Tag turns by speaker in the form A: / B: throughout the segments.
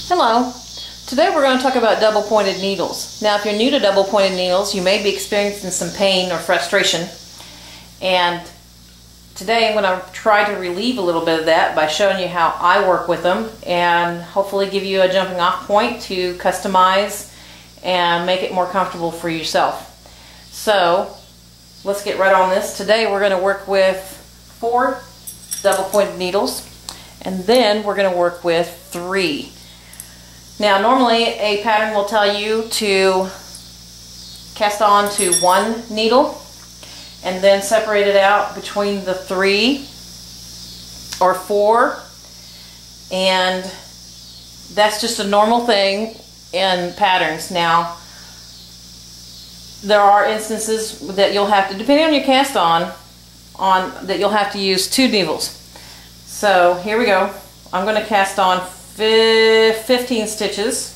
A: Hello. Today we're going to talk about double pointed needles. Now if you're new to double pointed needles, you may be experiencing some pain or frustration, and today I'm going to try to relieve a little bit of that by showing you how I work with them and hopefully give you a jumping off point to customize and make it more comfortable for yourself. So let's get right on this. Today we're going to work with 4 double pointed needles, and then we're going to work with 3. Now normally a pattern will tell you to cast on to 1 needle and then separate it out between the 3 or 4, and that's just a normal thing in patterns. Now there are instances that you'll have to, depending on your cast on that you'll have to use 2 needles. So here we go. I'm going to cast on 15 stitches,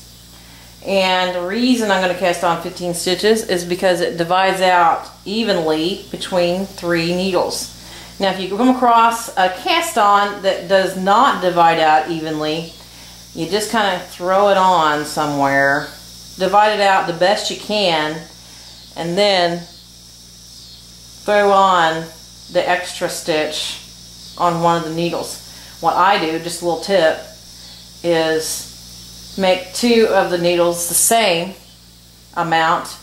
A: and the reason I'm going to cast on 15 stitches is because it divides out evenly between 3 needles. Now if you come across a cast on that does not divide out evenly, you just kind of throw it on somewhere, divide it out the best you can, and then throw on the extra stitch on one of the needles. What I do, just a little tip, is make 2 of the needles the same amount,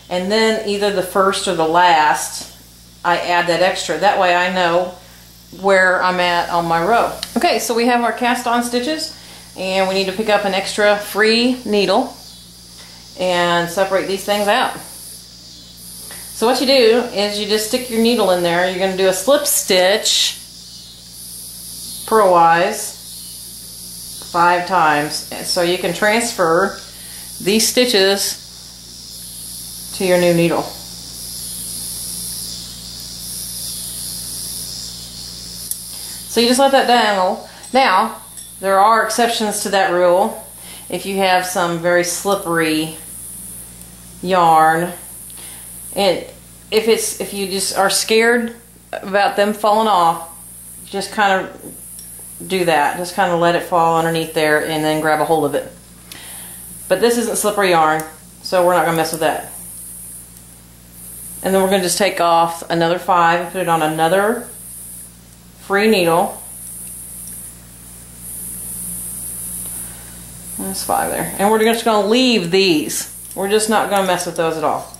A: and then either the first or the last I add that extra. That way I know where I'm at on my row. Okay, so we have our cast on stitches, and we need to pick up an extra free needle and separate these things out. So what you do is you just stick your needle in there. You're going to do a slip stitch purlwise 5 times, so you can transfer these stitches to your new needle. So you just let that dangle. Now there are exceptions to that rule. If you have some very slippery yarn, and if you just are scared about them falling off, just kind of do that. Just kind of let it fall underneath there and then grab a hold of it. But this isn't slippery yarn, so we're not going to mess with that. And then we're going to just take off another 5 and put it on another free needle. There's 5 there. And we're just going to leave these. We're just not going to mess with those at all.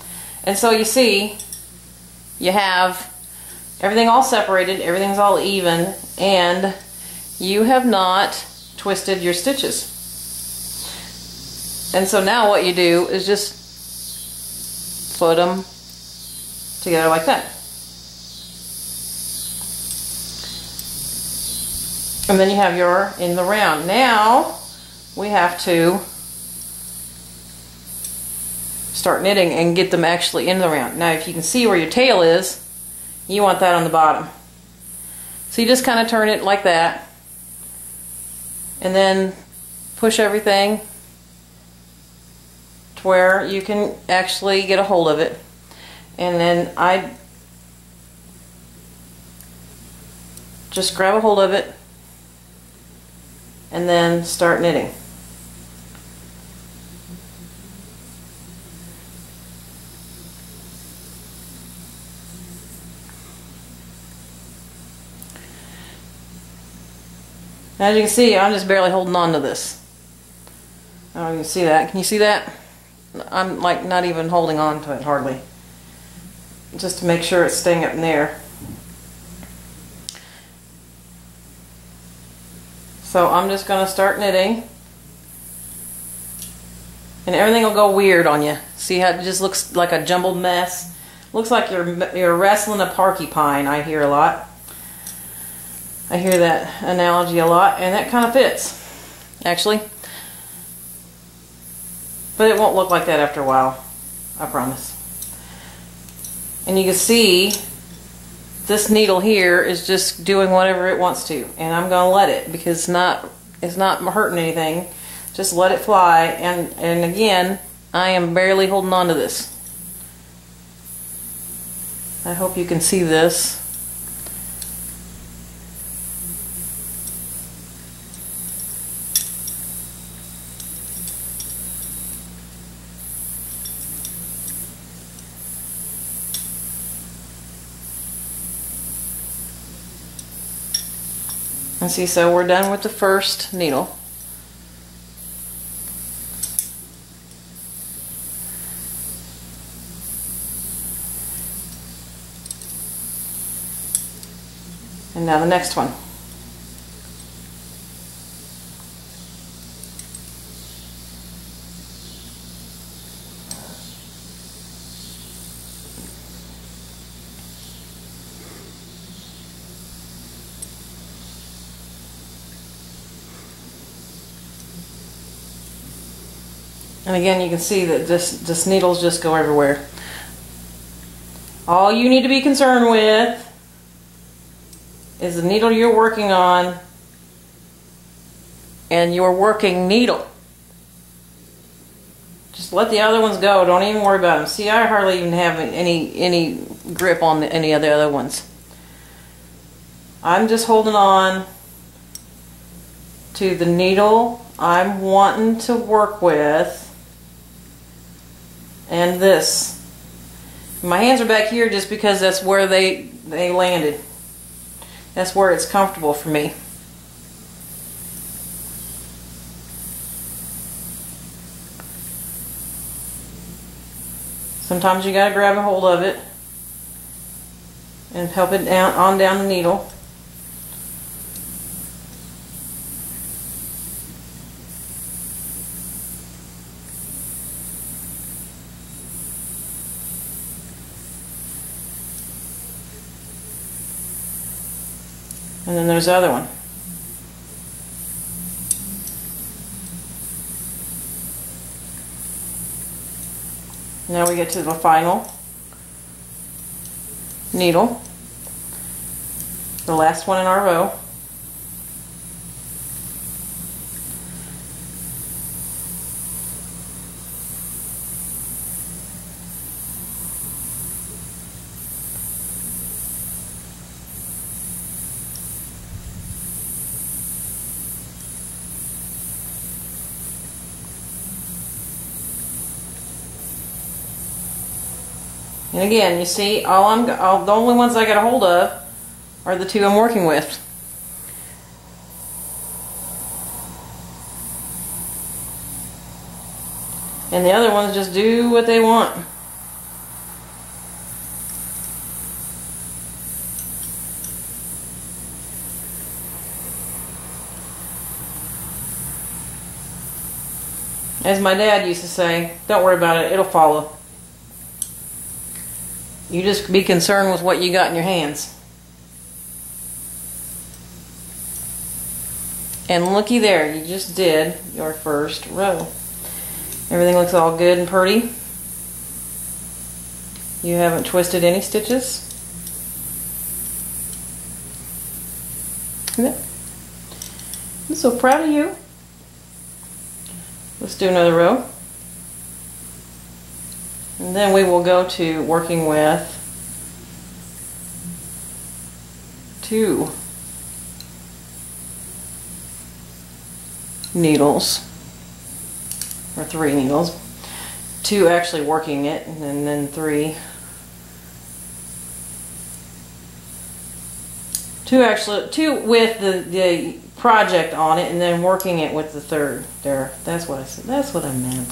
A: And so you see, you have everything all separated, everything's all even, and you have not twisted your stitches. And so now what you do is just put them together like that. And then you have your in the round. Now we have to start knitting and get them actually in the round. Now if you can see where your tail is, you want that on the bottom. So you just kind of turn it like that, and then push everything to where you can actually get a hold of it. And then I just grab a hold of it and then start knitting. As you can see, I'm just barely holding on to this. I don't know if you can see that. Can you see that? I'm like not even holding on to it hardly. Just to make sure it's staying up in there. So I'm just going to start knitting. And everything will go weird on you. See how it just looks like a jumbled mess? Looks like you're wrestling a porcupine, I hear a lot. I hear that analogy a lot, and that kind of fits, actually. But it won't look like that after a while, I promise. And you can see this needle here is just doing whatever it wants to, and I'm going to let it because it's not hurting anything. Just let it fly, and again, I am barely holding on to this. I hope you can see this. And see, so we're done with the first needle. And now the next one. And again, you can see that this needles just go everywhere. All you need to be concerned with is the needle you're working on and your working needle. Just let the other ones go. Don't even worry about them. See, I hardly even have any grip on any of the other ones. I'm just holding on to the needle I'm wanting to work with. And this. My hands are back here just because that's where they landed. That's where it's comfortable for me. Sometimes you gotta grab a hold of it and help it down the needle. And then there's the other one. Now we get to the final needle, the last one in our row. And again, you see, the only ones I got a hold of are the two I'm working with. And the other ones just do what they want. As my dad used to say, don't worry about it, it'll follow. You just be concerned with what you got in your hands. And looky there, you just did your first row. Everything looks all good and pretty. You haven't twisted any stitches. I'm so proud of you. Let's do another row. And then we will go to working with two needles, or three needles. Two actually working it, and then three. Two with the project on it, and then working it with the third. There, that's what I said. That's what I meant.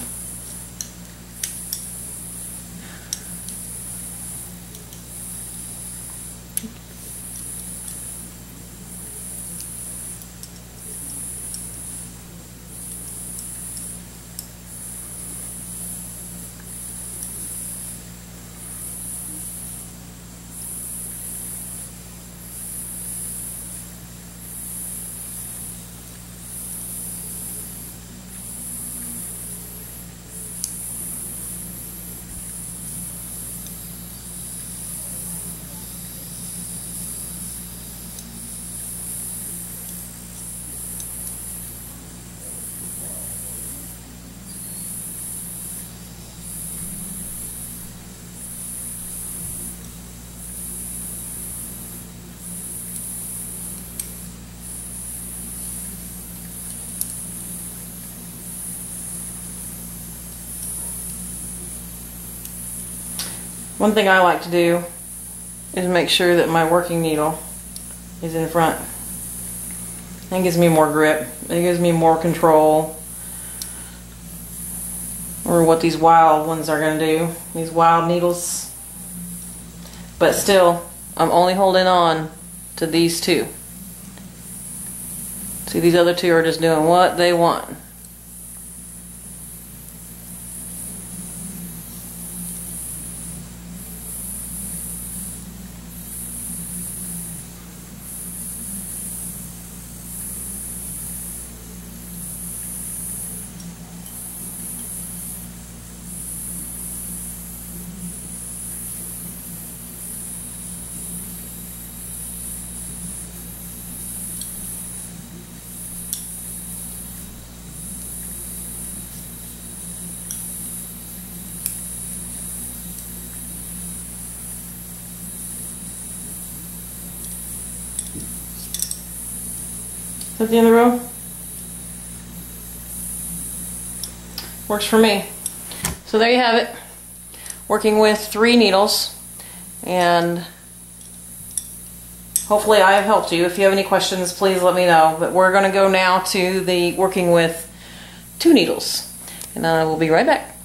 A: One thing I like to do is make sure that my working needle is in front. It gives me more grip. It gives me more control over what these wild ones are going to do. These wild needles. But still, I'm only holding on to these two. See, these other two are just doing what they want. At the end of the row. Works for me. So there you have it. Working with 3 needles, and hopefully I have helped you. If you have any questions, please let me know. But we're going to go now to the working with 2 needles, and I will be right back.